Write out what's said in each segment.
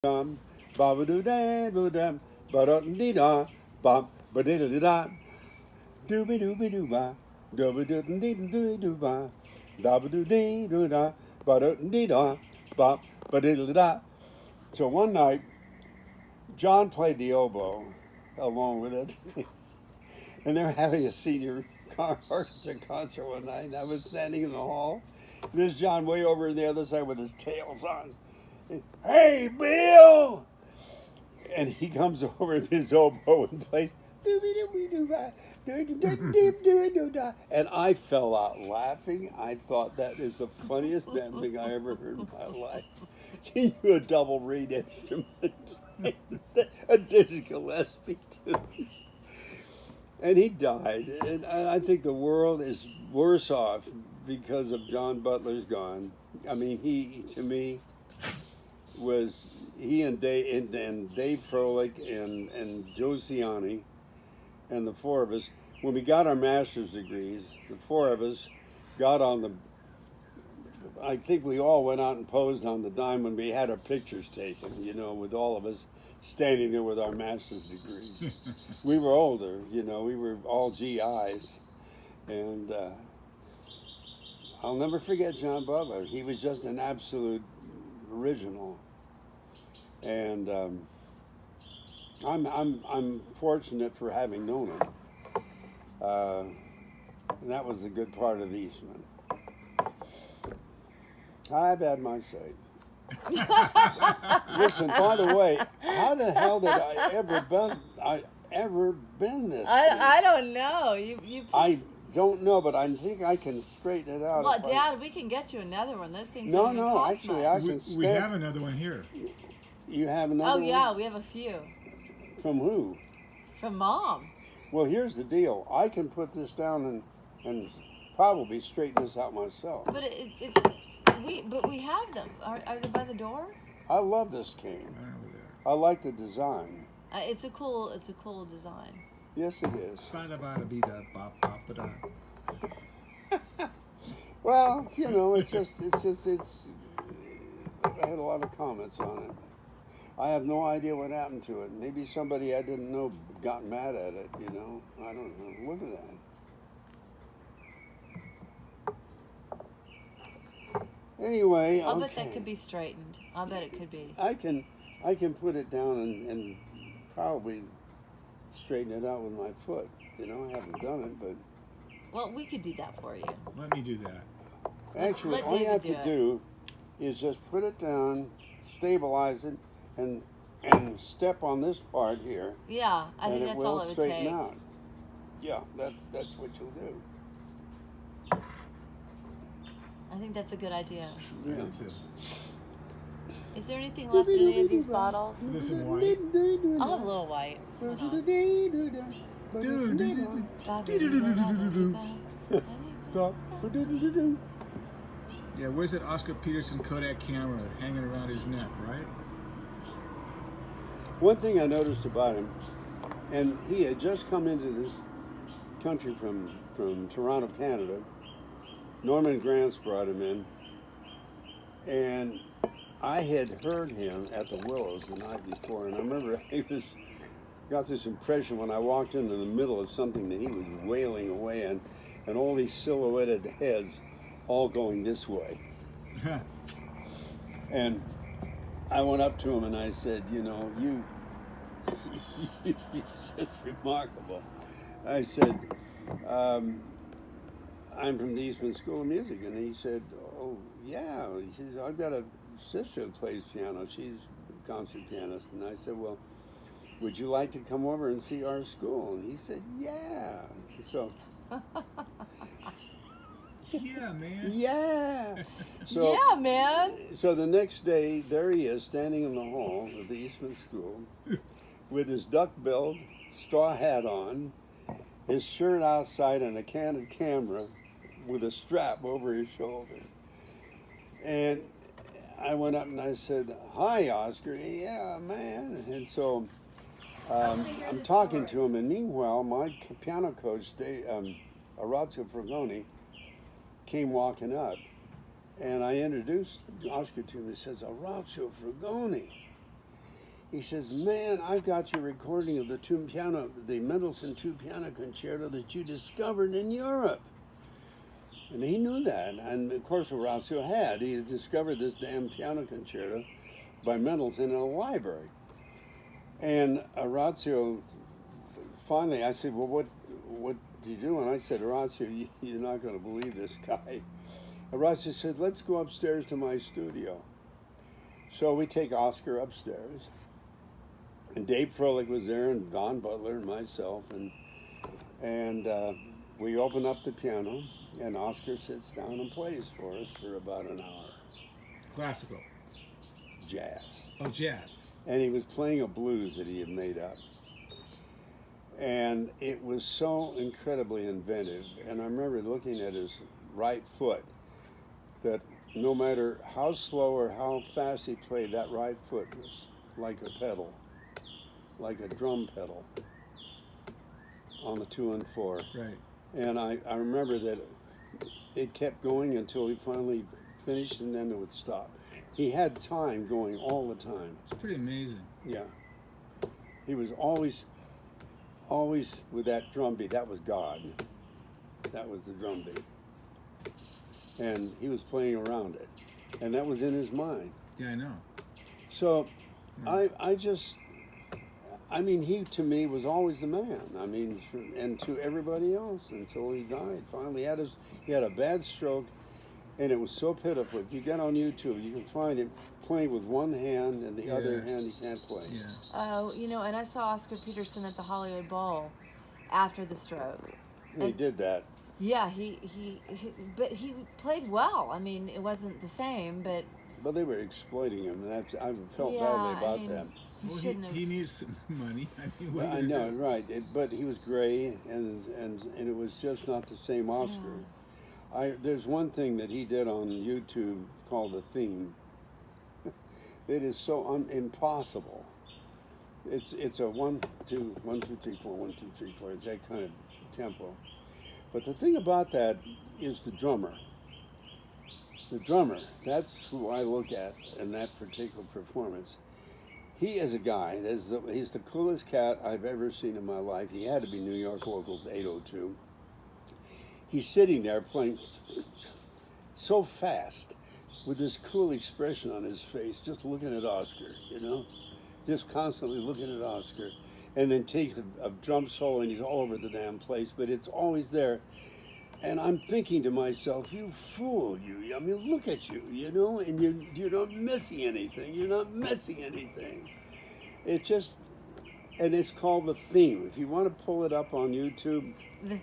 dum, ba ba doo da doo dum, ba da dee da, bum, ba dee da da, dooby dooby doo ba, dooby doo dee doo doo ba, da ba doo dee doo da, ba da dee da, bum, ba dee da da. So one night, John played the oboe along with it, and they were having a senior orchestra concert one night. And I was standing in the hall. There's John way over on the other side with his tails on. Hey, Bill! And he comes over with his oboe and plays. And I fell out laughing. I thought that is the funniest damn thing I ever heard in my life. Can you a double reed instrument? A Dizzy Gillespie too. And he died. And I think the world is worse off because of John Butler's gone. I mean, he, to me, was he and Dave Froelich and Joe Ciani and the four of us. When we got our master's degrees, the four of us got on the. I think we all went out and posed on the dime when we had our pictures taken. You know, with all of us standing there with our master's degrees. We were older. You know, we were all GIs, and I'll never forget John Butler. He was just an absolute original. And I'm fortunate for having known him. And that was the good part of Eastman. I've had my say. Listen, by the way, how the hell did I ever been this? I don't know. You. I don't know, but I think I can straighten it out. Well, Dad, we can get you another one. Those things. No, don't even cost actually, much. I can stand. We have another one here. You have another one? Oh yeah, we have a few. From who? From Mom. Well, here's the deal. I can put this down and probably straighten this out myself. But we have them. Are they by the door? I love this cane. I like the design. It's a cool design. Yes, it is. Ba-da-ba-da-bee-da-bop-bop-ba-da. Well, you know, it's. I had a lot of comments on it. I have no idea what happened to it. Maybe somebody I didn't know got mad at it, you know. I don't know. Look at that. Anyway, I'll bet that could be straightened. I'll bet it could be. I can put it down and probably straighten it out with my foot. You know, I haven't done it, but. Well, we could do that for you. Let me do that. Actually, all you have to do is just put it down, stabilize it, and step on this part here. Yeah, I think that's all it would straighten take. out. Yeah, that's what you'll do. I think that's a good idea. Yeah. I do too. Is there anything left in any of these bottles? There's some white. I'll have a little white. Yeah, where's that Oscar Peterson Kodak camera hanging around his neck, right? One thing I noticed about him, and he had just come into this country from Toronto, Canada. Norman Granz brought him in, and I had heard him at the Willows the night before, and I remember I got this impression when I walked into the middle of something that he was wailing away, and all these silhouetted heads all going this way. And I went up to him and I said, you know, you're just remarkable. I said, I'm from the Eastman School of Music. And he said, oh, yeah. He says, I've got a sister who plays piano. She's a concert pianist. And I said, well, would you like to come over and see our school? And he said, yeah. So... Yeah, man. Yeah. So, yeah, man. So the next day, there he is, standing in the hall of the Eastman School, with his duck-billed straw hat on, his shirt outside, and a candid camera with a strap over his shoulder. And I went up and I said, "Hi, Oscar." "Yeah, man." And so I'm talking to him, and meanwhile, my piano coach, Orazio Fragoni, came walking up, and I introduced Oscar to him. He says, "Orazio Fragoni." He says, "Man, I've got your recording of the Mendelssohn two piano concerto that you discovered in Europe." And he knew that, and of course Horacio had. He had discovered this damn piano concerto by Mendelssohn in a library. And Horacio, finally, I said, "Well, what did you do?" And I said, "Horacio, you're not going to believe this guy." Horacio said, "Let's go upstairs to my studio." So we take Oscar upstairs, and Dave Froelich was there, and Don Butler, and myself, and we open up the piano, and Oscar sits down and plays for us for about an hour. Classical. Jazz. Oh, jazz. And he was playing a blues that he had made up. And it was so incredibly inventive. And I remember looking at his right foot, that no matter how slow or how fast he played, that right foot was like a pedal, like a drum pedal on the 2 and 4. Right. And I remember that it kept going until he finally finished, and then it would stop. He had time going all the time. It's pretty amazing. Yeah. He was always with that drum beat. That was God. That was the drum beat. And he was playing around it. And that was in his mind. Yeah, I know. So I mean, he to me was always the man. I mean, and to everybody else until he died. Finally, he had a bad stroke, and it was so pitiful. If you get on YouTube, you can find him playing with one hand, and the other hand he can't play. Yeah. Oh, and I saw Oscar Peterson at the Hollywood Bowl after the stroke. And he did that. Yeah, but he played well. I mean, it wasn't the same, but they were exploiting him, and I felt yeah, badly about I mean, that. Well, shouldn't have. he needs some money. I mean, what I know, right? But he was gray, and it was just not the same Oscar. Yeah. There's one thing that he did on YouTube called the theme. It is so impossible. It's a 1 2 1 2 3 4 1 2 3 4. It's that kind of tempo. But the thing about that is the drummer. The drummer. That's who I look at in that particular performance. He is a guy, he's the coolest cat I've ever seen in my life. He had to be New York local 802. He's sitting there playing so fast with this cool expression on his face, just looking at Oscar, just constantly looking at Oscar. And then takes a drum solo, and he's all over the damn place, but it's always there. And I'm thinking to myself, you fool, you. I mean, look at you, and you're not missing anything. You're not missing anything. And it's called the theme. If you want to pull it up on YouTube.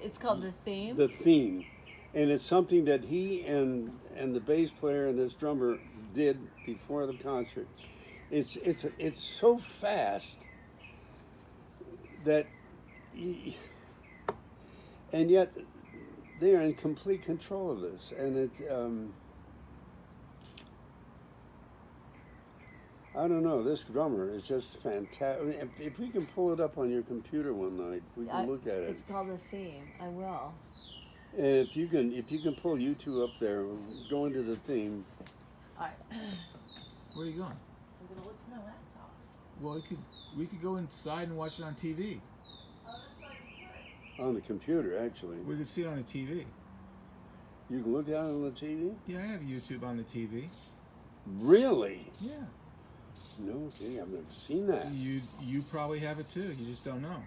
It's called the theme? The theme. And it's something that he and the bass player and this drummer did before the concert. It's so fast that, and yet they are in complete control of this, and I don't know. This drummer is just fantastic. If we can pull it up on your computer one night, we can look at it. It's called the theme. I will. And if you can pull YouTube up there, go into the theme. All right. Where are you going? I'm gonna look for my laptop. Well, we could go inside and watch it on TV. On the computer, actually. We could see it on the TV. You can look at it on the TV? Yeah, I have YouTube on the TV. Really? Yeah. No kidding, I've never seen that. You probably have it too. You just don't know.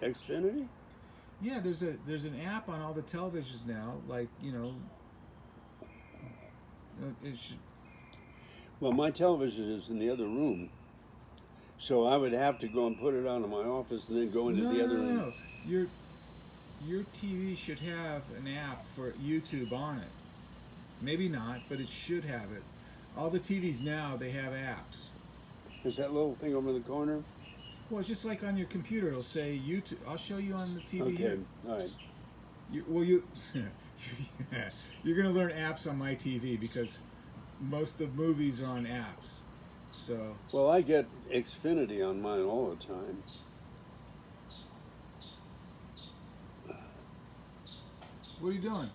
Xfinity? Yeah, there's an app on all the televisions now. Like it should. Well, my television is in the other room, so I would have to go and put it on in my office and then go into the other room. No. Your TV should have an app for YouTube on it. Maybe not, but it should have it. All the TVs now, they have apps. Is that little thing over in the corner? Well, it's just like on your computer. It'll say YouTube. I'll show you on the TV. Okay, Here. all right. You're going to learn apps on my TV because most of the movies are on apps. So. Well, I get Xfinity on mine all the time. What are you doing?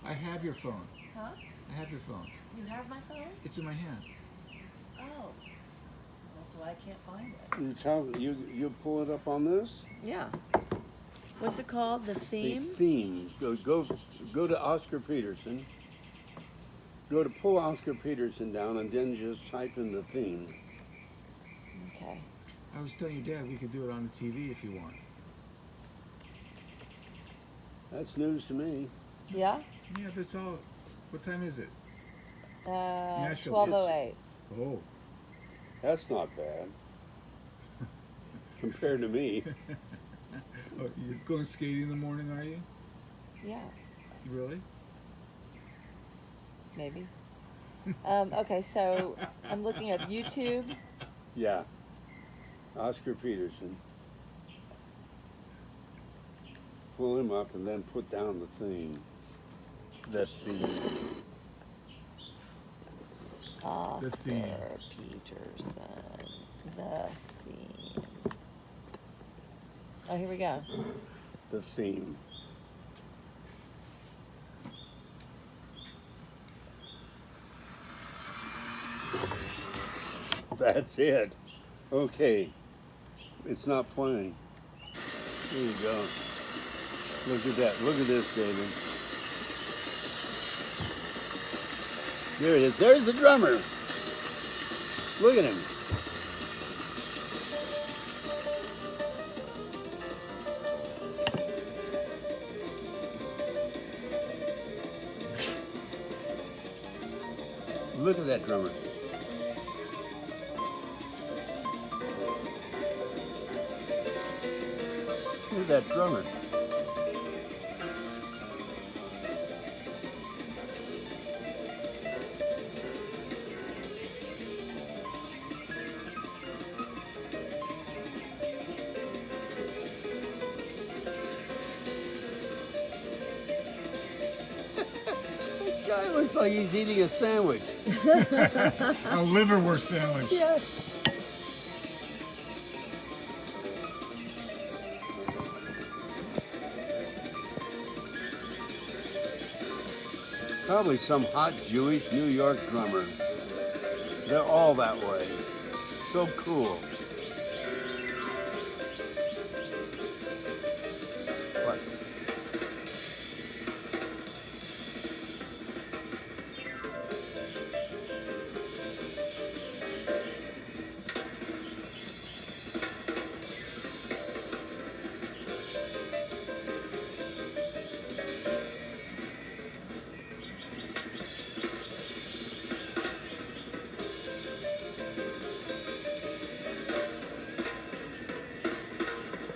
I have your phone. Huh? I have your phone. You have my phone? It's in my hand. Oh. That's why I can't find it. You pull it up on this? Yeah. What's it called? The The theme? theme. Go to Oscar Peterson. Go to pull Oscar Peterson down and then just type in the theme. Okay. I was telling your dad we could do it on the TV if you want. That's news to me. Yeah? Yeah, that's all. What time is it? Nashville. 12:08. Oh. That's not bad. Compared to me. Oh, you're going skating in the morning, are you? Yeah, Really? maybe. Okay, so I'm looking at YouTube. Yeah. Oscar Peterson. Pull him up and then put down the theme. The theme. Oscar theme. Peterson. The theme. Oh, here we go. The theme. That's it. Okay. It's not playing. There you go. Look at that. Look at this, David. There it is. There's the drummer. Look at him. Look at that drummer. Look at that drummer. Guy looks like he's eating a sandwich. A liverwurst sandwich. Yeah. Probably some hot Jewish New York drummer. They're all that way. So cool.